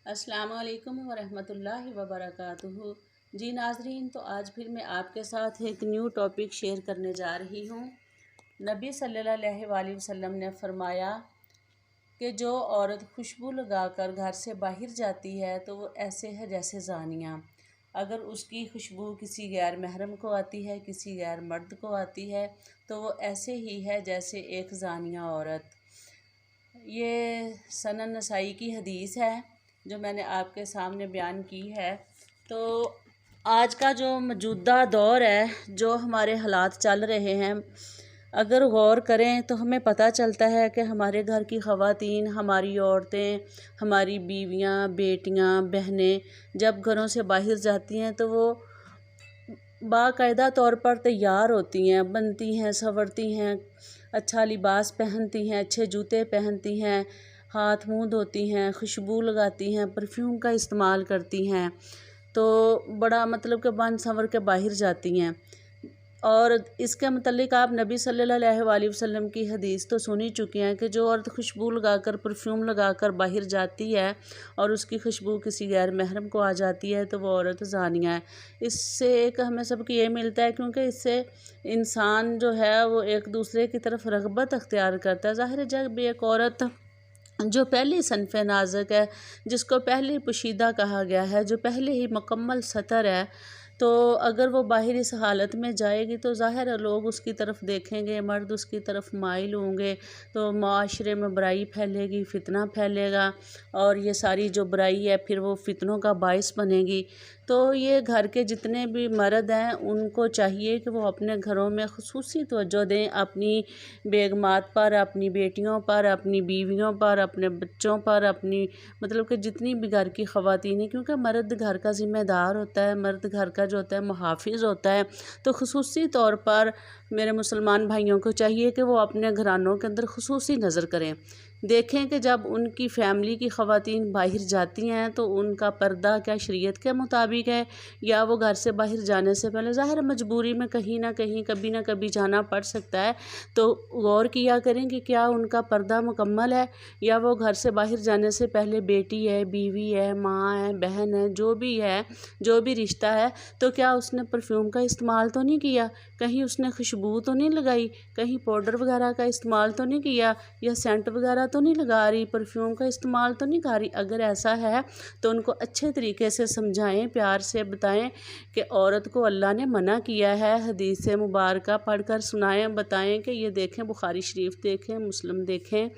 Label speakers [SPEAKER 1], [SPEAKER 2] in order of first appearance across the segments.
[SPEAKER 1] السلام علیکم ورحمۃ اللہ وبرکاتہ۔ جی ناظرین، تو آج پھر میں آپ کے ساتھ ایک نیو ٹاپک شیئر کرنے جا رہی ہوں۔ نبی صلی اللہ علیہ وآلہ وسلم نے فرمایا کہ جو عورت خوشبو لگا کر گھر سے باہر جاتی ہے تو وہ ایسے ہے جیسے زانیہ۔ اگر اس کی خوشبو کسی غیر محرم کو آتی ہے، کسی غیر مرد کو آتی ہے، تو وہ ایسے ہی ہے جیسے ایک زانیہ عورت۔ یہ سنن نسائی کی حدیث ہے جو میں نے آپ کے سامنے بیان کی ہے۔ تو آج کا جو موجودہ دور ہے، جو ہمارے حالات چل رہے ہیں، اگر غور کریں تو ہمیں پتہ چلتا ہے کہ ہمارے گھر کی خواتین، ہماری عورتیں، ہماری بیویاں، بیٹیاں، بہنیں جب گھروں سے باہر جاتی ہیں تو وہ باقاعدہ طور پر تیار ہوتی ہیں، بنتی ہیں، سنورتی ہیں، اچھا لباس پہنتی ہیں، اچھے جوتے پہنتی ہیں، ہاتھ منہ دھوتی ہیں، خوشبو لگاتی ہیں، پرفیوم کا استعمال کرتی ہیں، تو بڑا مطلب کہ بن سنور کے باہر جاتی ہیں۔ اور اس کے متعلق آپ نبی صلی اللہ علیہ وآلہ وسلم کی حدیث تو سن ہی چکے ہیں کہ جو عورت خوشبو لگا کر، پرفیوم لگا کر باہر جاتی ہے اور اس کی خوشبو کسی غیر محرم کو آ جاتی ہے تو وہ عورت زانیہ ہے۔ اس سے ایک ہمیں سب کو یہ ملتا ہے، کیونکہ اس سے انسان جو ہے وہ ایک دوسرے کی طرف رغبت اختیار کرتا ہے۔ ظاہر ہے جب بھی ایک عورت جو پہلی صنف نازک ہے، جس کو پہلے پوشیدہ کہا گیا ہے، جو پہلے ہی مکمل ستر ہے، تو اگر وہ باہر اس حالت میں جائے گی تو ظاہر ہے لوگ اس کی طرف دیکھیں گے، مرد اس کی طرف مائل ہوں گے، تو معاشرے میں برائی پھیلے گی، فتنہ پھیلے گا، اور یہ ساری جو برائی ہے پھر وہ فتنوں کا باعث بنے گی۔ تو یہ گھر کے جتنے بھی مرد ہیں ان کو چاہیے کہ وہ اپنے گھروں میں خصوصی توجہ دیں، اپنی بیگمات پر، اپنی بیٹیوں پر، اپنی بیویوں پر، اپنے بچوں پر، اپنی مطلب کہ جتنی بھی گھر کی خواتین ہیں، کیونکہ مرد گھر کا ذمہ دار ہوتا ہے، مرد گھر کا جو ہوتا ہے محافظ ہوتا ہے، تو خصوصی طور پر میرے مسلمان بھائیوں کو چاہیے کہ وہ اپنے گھرانوں کے اندر خصوصی نظر کریں، دیکھیں کہ جب ان کی فیملی کی خواتین باہر جاتی ہیں تو ان کا پردہ کیا شریعت کے مطابق ہے، یا وہ گھر سے باہر جانے سے پہلے ظاہر مجبوری میں کہیں نہ کہیں، کبھی نہ کبھی جانا پڑ سکتا ہے، تو غور کیا کریں کہ کیا ان کا پردہ مکمل ہے، یا وہ گھر سے باہر جانے سے پہلے بیٹی ہے، بیوی ہے، ماں ہے، بہن ہے، جو بھی ہے، جو بھی رشتہ ہے، تو کیا اس نے پرفیوم کا استعمال تو نہیں کیا، کہیں اس نے خوشبو تو نہیں لگائی، کہیں پاؤڈر وغیرہ کا استعمال تو نہیں کیا، یا سینٹ وغیرہ تو نہیں لگا رہی، پرفیوم کا استعمال تو نہیں کر رہی۔ اگر ایسا ہے تو ان کو اچھے طریقے سے سمجھائیں، پیار سے بتائیں کہ عورت کو اللہ نے منع کیا ہے، حدیث مبارکہ پڑھ کر سنائیں، بتائیں کہ یہ دیکھیں، بخاری شریف دیکھیں، مسلم دیکھیں،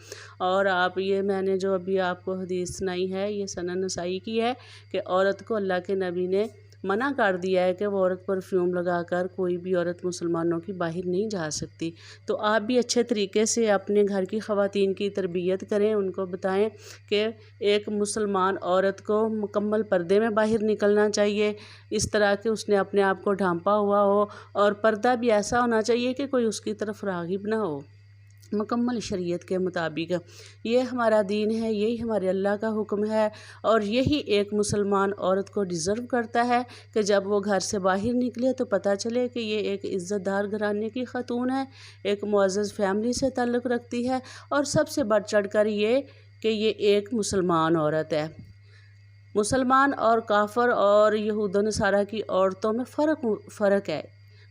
[SPEAKER 1] اور آپ یہ میں نے جو ابھی آپ کو حدیث سنائی ہے یہ سنن نسائی کی ہے کہ عورت کو اللہ کے نبی نے منع کر دیا ہے کہ وہ عورت پرفیوم لگا کر، کوئی بھی عورت مسلمانوں کی باہر نہیں جا سکتی۔ تو آپ بھی اچھے طریقے سے اپنے گھر کی خواتین کی تربیت کریں، ان کو بتائیں کہ ایک مسلمان عورت کو مکمل پردے میں باہر نکلنا چاہیے، اس طرح کہ اس نے اپنے آپ کو ڈھانپا ہوا ہو، اور پردہ بھی ایسا ہونا چاہیے کہ کوئی اس کی طرف راغب نہ ہو، مکمل شریعت کے مطابق۔ یہ ہمارا دین ہے، یہی ہمارے اللہ کا حکم ہے، اور یہی ایک مسلمان عورت کو ڈیزرو کرتا ہے کہ جب وہ گھر سے باہر نکلے تو پتہ چلے کہ یہ ایک عزت دار گھرانے کی خاتون ہے، ایک معزز فیملی سے تعلق رکھتی ہے، اور سب سے بڑھ چڑھ کر یہ کہ یہ ایک مسلمان عورت ہے۔ مسلمان اور کافر اور یہود و نصارہ کی عورتوں میں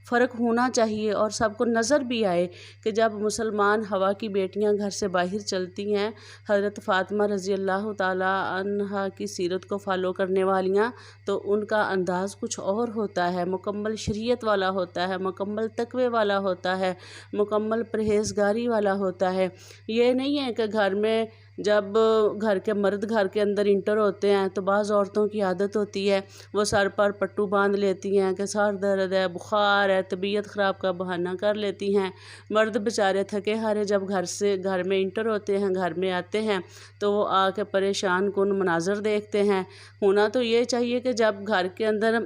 [SPEAKER 1] فرق ہونا چاہیے، اور سب کو نظر بھی آئے کہ جب مسلمان ہوا کی بیٹیاں گھر سے باہر چلتی ہیں، حضرت فاطمہ رضی اللہ تعالیٰ عنہا کی سیرت کو فالو کرنے والیاں، تو ان کا انداز کچھ اور ہوتا ہے، مکمل شریعت والا ہوتا ہے، مکمل تقوی والا ہوتا ہے، مکمل پرہیزگاری والا ہوتا ہے۔ یہ نہیں ہے کہ گھر میں جب گھر کے مرد گھر کے اندر انٹر ہوتے ہیں تو بعض عورتوں کی عادت ہوتی ہے وہ سر پر پٹو باندھ لیتی ہیں کہ سر درد ہے، بخار ہے، طبیعت خراب کا بہانہ کر لیتی ہیں۔ مرد بیچارے تھکے ہارے جب گھر میں انٹر ہوتے ہیں، گھر میں آتے ہیں تو وہ آ کے پریشان کن مناظر دیکھتے ہیں۔ ہونا تو یہ چاہیے کہ جب گھر کے اندر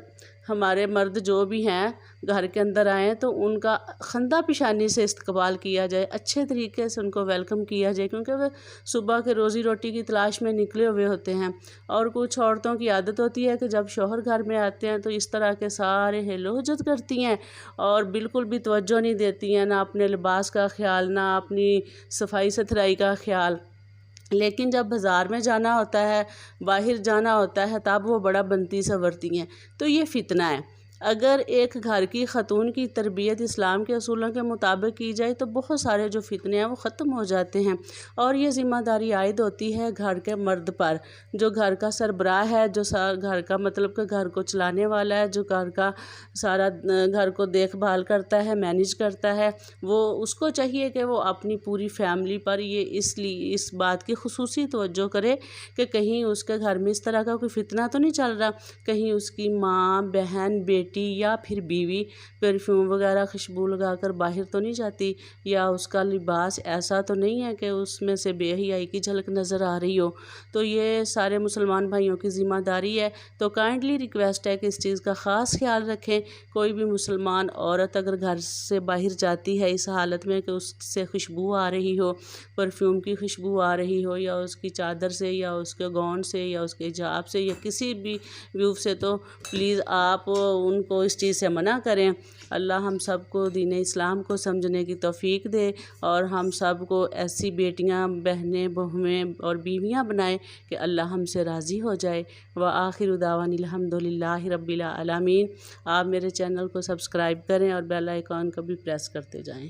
[SPEAKER 1] ہمارے مرد جو بھی ہیں گھر کے اندر آئیں تو ان کا خندہ پیشانی سے استقبال کیا جائے، اچھے طریقے سے ان کو ویلکم کیا جائے، کیونکہ وہ صبح کے روزی روٹی کی تلاش میں نکلے ہوئے ہوتے ہیں۔ اور کچھ عورتوں کی عادت ہوتی ہے کہ جب شوہر گھر میں آتے ہیں تو اس طرح کے سارے ہیلو حجت کرتی ہیں اور بالکل بھی توجہ نہیں دیتی ہیں، نہ اپنے لباس کا خیال، نہ اپنی صفائی ستھرائی کا خیال۔ لیکن جب بازار میں جانا ہوتا ہے، باہر جانا ہوتا ہے، تب وہ بڑا بنتی سنورتی ہیں۔ تو یہ فتنہ ہے۔ اگر ایک گھر کی خاتون کی تربیت اسلام کے اصولوں کے مطابق کی جائے تو بہت سارے جو فتنے ہیں وہ ختم ہو جاتے ہیں، اور یہ ذمہ داری عائد ہوتی ہے گھر کے مرد پر، جو گھر کا سربراہ ہے، جو گھر کا مطلب کہ گھر کو چلانے والا ہے، جو گھر کا سارا گھر کو دیکھ بھال کرتا ہے، مینیج کرتا ہے۔ وہ اس کو چاہیے کہ وہ اپنی پوری فیملی پر یہ اس بات کی خصوصی توجہ کرے کہ کہیں اس کے گھر میں اس طرح کا کوئی فتنہ تو نہیں چل رہا، کہیں اس کی ماں، بہن، بیٹی یا پھر بیوی پرفیوم وغیرہ خوشبو لگا کر باہر تو نہیں جاتی، یا اس کا لباس ایسا تو نہیں ہے کہ اس میں سے بے حیائی کی جھلک نظر آ رہی ہو۔ تو یہ سارے مسلمان بھائیوں کی ذمہ داری ہے۔ تو کائنڈلی ریکویسٹ ہے کہ اس چیز کا خاص خیال رکھیں۔ کوئی بھی مسلمان عورت اگر گھر سے باہر جاتی ہے اس حالت میں کہ اس سے خوشبو آ رہی ہو، پرفیوم کی خوشبو آ رہی ہو، یا اس کی چادر سے، یا اس کے گون سے، یا اس کے حجاب سے، یا کسی بھی ویو سے، تو پلیز آپ ان کو اس چیز سے منع کریں۔ اللہ ہم سب کو دین اسلام کو سمجھنے کی توفیق دے، اور ہم سب کو ایسی بیٹیاں، بہنیں، بہویں اور بیویاں بنائے کہ اللہ ہم سے راضی ہو جائے۔ وآخر دعوانا الحمدللہ رب العالمین۔ آپ میرے چینل کو سبسکرائب کریں اور بیل آئیکن کو بھی پریس کرتے جائیں۔